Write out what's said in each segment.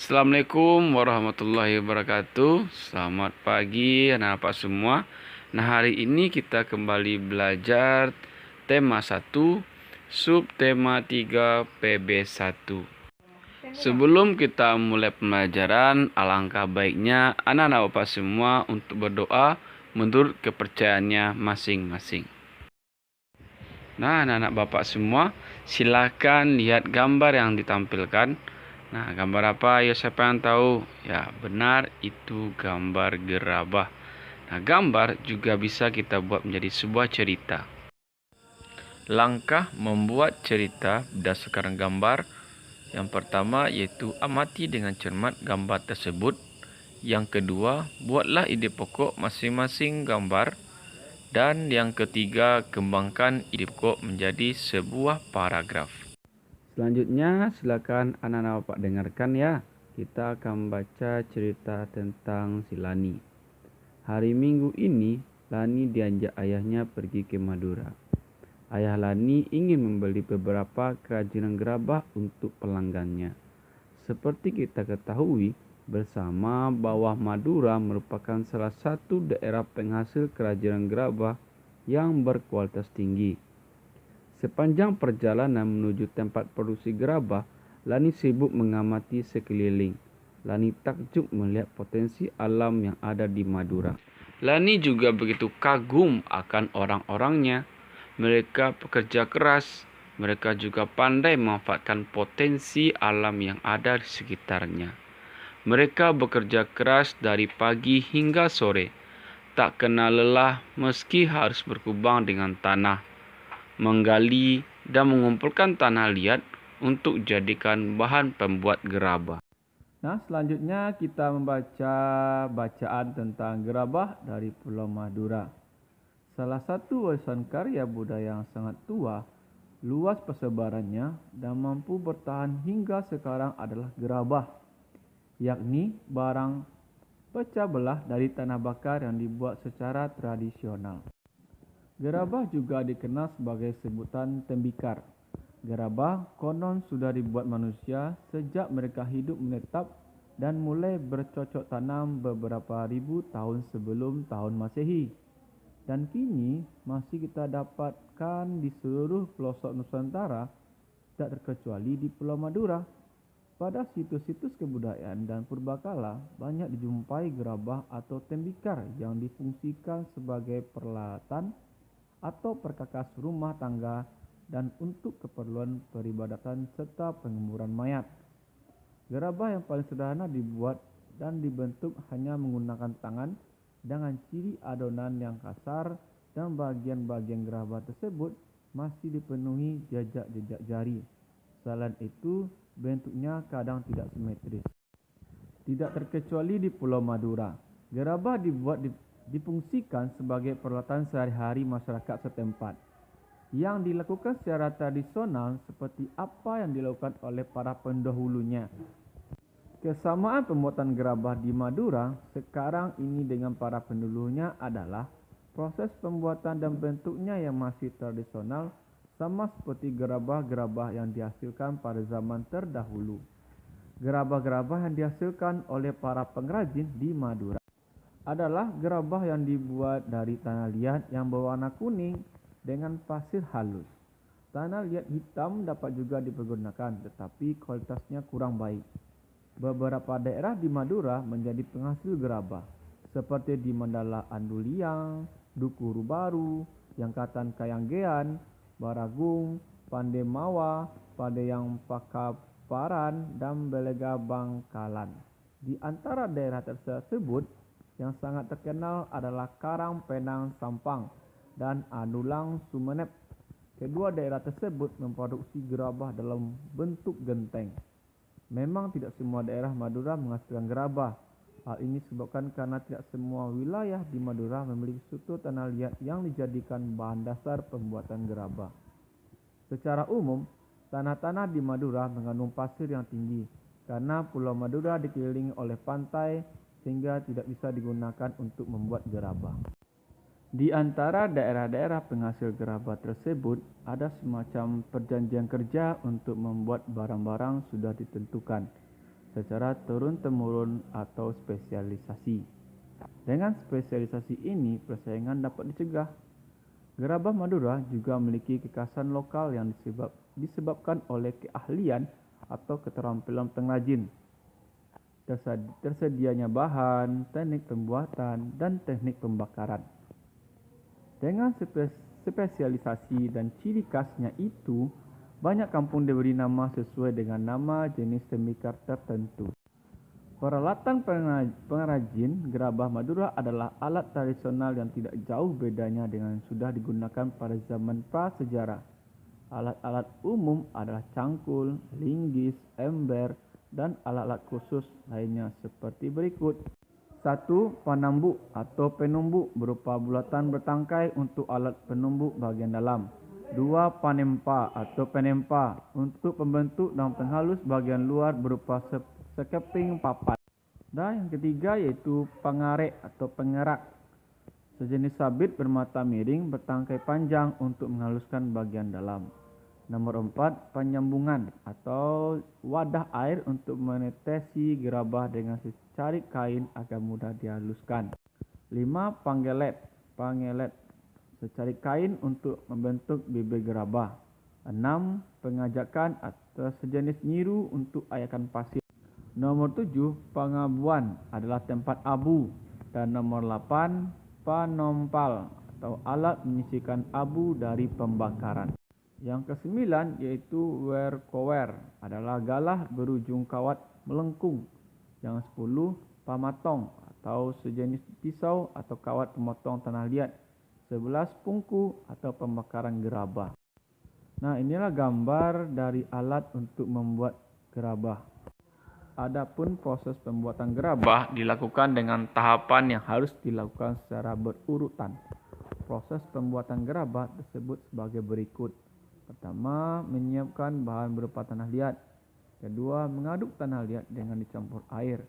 Assalamualaikum warahmatullahi wabarakatuh. Selamat pagi anak-anak semua. Nah, hari ini kita kembali belajar tema 1, subtema 3 PB1. Sebelum kita mulai pembelajaran, alangkah baiknya anak-anak Bapak semua untuk berdoa menurut kepercayaannya masing-masing. Nah, anak-anak Bapak semua, silakan lihat gambar yang ditampilkan. Nah, gambar apa? Ya, siapa yang tahu? Ya, benar, itu gambar gerabah. Nah, gambar juga bisa kita buat menjadi sebuah cerita. Langkah membuat cerita berdasarkan gambar. Yang pertama yaitu amati dengan cermat gambar tersebut. Yang kedua, buatlah ide pokok masing-masing gambar. Dan yang ketiga, kembangkan ide pokok menjadi sebuah paragraf. Selanjutnya, silakan anak-anak Bapak dengarkan ya. Kita akan baca cerita tentang si Lani. Hari Minggu ini, Lani diajak ayahnya pergi ke Madura. Ayah Lani ingin membeli beberapa kerajinan gerabah untuk pelanggannya. Seperti kita ketahui bersama bahwa Madura merupakan salah satu daerah penghasil kerajinan gerabah yang berkualitas tinggi. Sepanjang perjalanan menuju tempat produksi gerabah, Lani sibuk mengamati sekeliling. Lani takjub melihat potensi alam yang ada di Madura. Lani juga begitu kagum akan orang-orangnya. Mereka pekerja keras. Mereka juga pandai memanfaatkan potensi alam yang ada di sekitarnya. Mereka bekerja keras dari pagi hingga sore. Tak kenal lelah meski harus berkubang dengan tanah, menggali dan mengumpulkan tanah liat untuk jadikan bahan pembuat gerabah. Nah, selanjutnya kita membaca bacaan tentang gerabah dari Pulau Madura. Salah satu warisan karya budaya yang sangat tua, luas persebarannya dan mampu bertahan hingga sekarang adalah gerabah, yakni barang pecah belah dari tanah bakar yang dibuat secara tradisional. Gerabah juga dikenal sebagai sebutan tembikar. Gerabah konon sudah dibuat manusia sejak mereka hidup menetap dan mulai bercocok tanam beberapa ribu tahun sebelum tahun Masehi. Dan kini masih kita dapatkan di seluruh pelosok Nusantara, tak terkecuali di Pulau Madura. Pada situs-situs kebudayaan dan purbakala banyak dijumpai gerabah atau tembikar yang difungsikan sebagai peralatan atau perkakas rumah tangga dan untuk keperluan peribadatan serta penguburan mayat. Gerabah yang paling sederhana dibuat dan dibentuk hanya menggunakan tangan dengan ciri adonan yang kasar, dan bagian-bagian gerabah tersebut masih dipenuhi jejak-jejak jari. Selain itu, bentuknya kadang tidak simetris. Tidak terkecuali di Pulau Madura, gerabah difungsikan sebagai peralatan sehari-hari masyarakat setempat yang dilakukan secara tradisional seperti apa yang dilakukan oleh para pendahulunya. Kesamaan pembuatan gerabah di Madura sekarang ini dengan para pendahulunya adalah proses pembuatan dan bentuknya yang masih tradisional, sama seperti gerabah-gerabah yang dihasilkan pada zaman terdahulu. Gerabah-gerabah yang dihasilkan oleh para pengrajin di Madura adalah gerabah yang dibuat dari tanah liat yang berwarna kuning dengan pasir halus. Tanah liat hitam dapat juga dipergunakan, tetapi kualitasnya kurang baik. Beberapa daerah di Madura menjadi penghasil gerabah, seperti di Mandala Anduliang, Dukuru Baru, Yangkatan Kayanggean, Baragung, Pandemawa, Padeyang Pakaparan, dan Belega Bangkalan. Di antara daerah tersebut, yang sangat terkenal adalah Karang Penang Sampang dan Anulang Sumenep. Kedua daerah tersebut memproduksi gerabah dalam bentuk genteng. Memang tidak semua daerah Madura menghasilkan gerabah. Hal ini disebabkan karena tidak semua wilayah di Madura memiliki struktur tanah liat yang dijadikan bahan dasar pembuatan gerabah. Secara umum, tanah-tanah di Madura mengandung pasir yang tinggi karena Pulau Madura dikelilingi oleh pantai sehingga tidak bisa digunakan untuk membuat gerabah. Di antara daerah-daerah penghasil gerabah tersebut, ada semacam perjanjian kerja untuk membuat barang-barang sudah ditentukan. secara turun-temurun atau spesialisasi. Dengan spesialisasi ini, persaingan dapat dicegah. Gerabah Madura juga memiliki kekhasan lokal yang disebabkan oleh keahlian atau keterampilan pengrajin, tersedianya bahan, teknik pembuatan, dan teknik pembakaran. Dengan spesialisasi dan ciri khasnya itu, banyak kampung diberi nama sesuai dengan nama jenis tembikar tertentu. Peralatan pengrajin gerabah Madura adalah alat tradisional yang tidak jauh bedanya dengan yang sudah digunakan pada zaman prasejarah. Alat-alat umum adalah cangkul, linggis, ember, dan alat-alat khusus lainnya seperti berikut. 1. Panambuk atau penumbuk berupa bulatan bertangkai untuk alat penumbuk bagian dalam. 2. Panempa atau penempa untuk pembentuk dan penghalus bagian luar berupa sekeping papan. Dan yang ketiga yaitu pangarek atau pengerak, sejenis sabit bermata miring bertangkai panjang untuk menghaluskan bagian dalam. Nomor 4, penyambungan atau wadah air untuk menetesi gerabah dengan secarik kain agar mudah dihaluskan. 5. Panggelet, secarik kain untuk membentuk bibir gerabah. 6. Pengajakan atau sejenis nyiru untuk ayakan pasir. Nomor 7, pengabuan adalah tempat abu. Dan nomor 8, panompal atau alat menyisihkan abu dari pembakaran. Yang ke-9 yaitu werkower adalah galah berujung kawat melengkung. Yang 10, pamatong atau sejenis pisau atau kawat pemotong tanah liat. 11, pungku atau pembakaran gerabah. Nah, inilah gambar dari alat untuk membuat gerabah. Adapun proses pembuatan gerabah dilakukan dengan tahapan yang harus dilakukan secara berurutan. Proses pembuatan gerabah tersebut sebagai berikut. Pertama, menyiapkan bahan berupa tanah liat. Kedua, mengaduk tanah liat dengan dicampur air.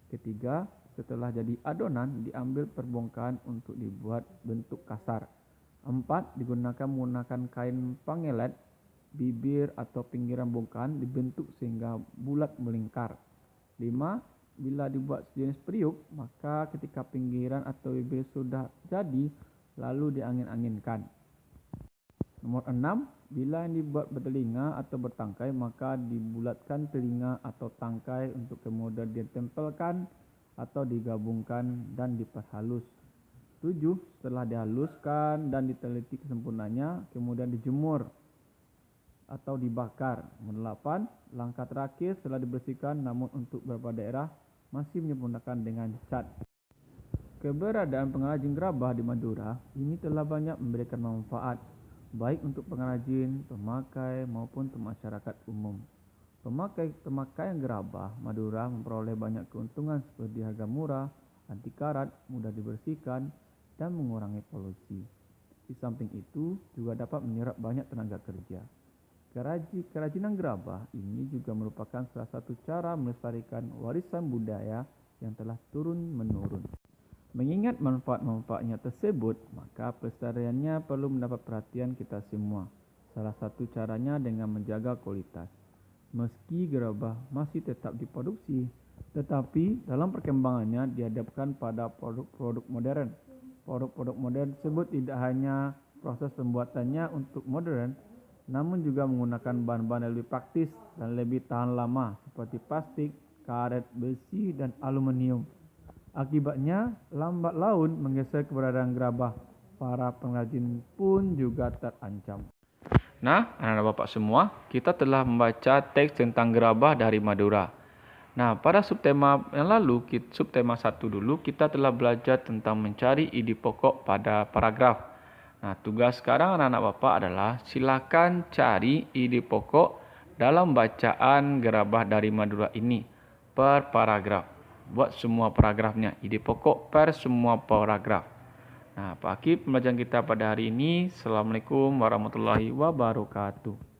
Ketiga, setelah jadi adonan, diambil perbongkahan untuk dibuat bentuk kasar. 4, menggunakan kain pangelet. Bibir atau pinggiran bongkahan dibentuk sehingga bulat melingkar. 5. Bila dibuat sejenis periuk, maka ketika pinggiran atau bibir sudah jadi, lalu diangin-anginkan. Nomor 6. Bila yang dibuat bertelinga atau bertangkai, maka dibulatkan telinga atau tangkai untuk kemudian ditempelkan atau digabungkan dan diperhalus. 7. Setelah dihaluskan dan diteliti kesempurnaannya, kemudian dijemur atau dibakar. Nomor 8, langkah terakhir setelah dibersihkan, namun untuk beberapa daerah masih menyempurnakan dengan cat. Keberadaan pengrajin gerabah di Madura ini telah banyak memberikan manfaat, baik untuk pengrajin, pemakai maupun untuk masyarakat umum. Pemakaian gerabah Madura memperoleh banyak keuntungan seperti harga murah, anti karat, mudah dibersihkan, dan mengurangi polusi. Di samping itu juga dapat menyerap banyak tenaga kerja. Kerajinan gerabah ini juga merupakan salah satu cara melestarikan warisan budaya yang telah turun-menurun. Mengingat manfaat-manfaatnya tersebut, maka pelestariannya perlu mendapat perhatian kita semua. Salah satu caranya dengan menjaga kualitas. Meski gerabah masih tetap diproduksi, tetapi dalam perkembangannya dihadapkan pada produk-produk modern. Produk-produk modern tersebut tidak hanya proses pembuatannya untuk modern, namun juga menggunakan bahan-bahan yang lebih praktis dan lebih tahan lama seperti plastik, karet, besi, dan aluminium. Akibatnya, lambat laun menggeser keberadaan gerabah. Para pengrajin pun juga terancam. Nah, anak-anak bapak semua, kita telah membaca teks tentang gerabah dari Madura. Nah, pada subtema yang lalu, subtema 1 dulu, kita telah belajar tentang mencari ide pokok pada paragraf. Nah, tugas sekarang anak-anak bapak adalah silakan cari ide pokok dalam bacaan gerabah dari Madura ini per paragraf. Buat semua paragrafnya, ide pokok per semua paragraf. Nah, Pak Akib, pembelajaran kita pada hari ini. Assalamualaikum warahmatullahi wabarakatuh.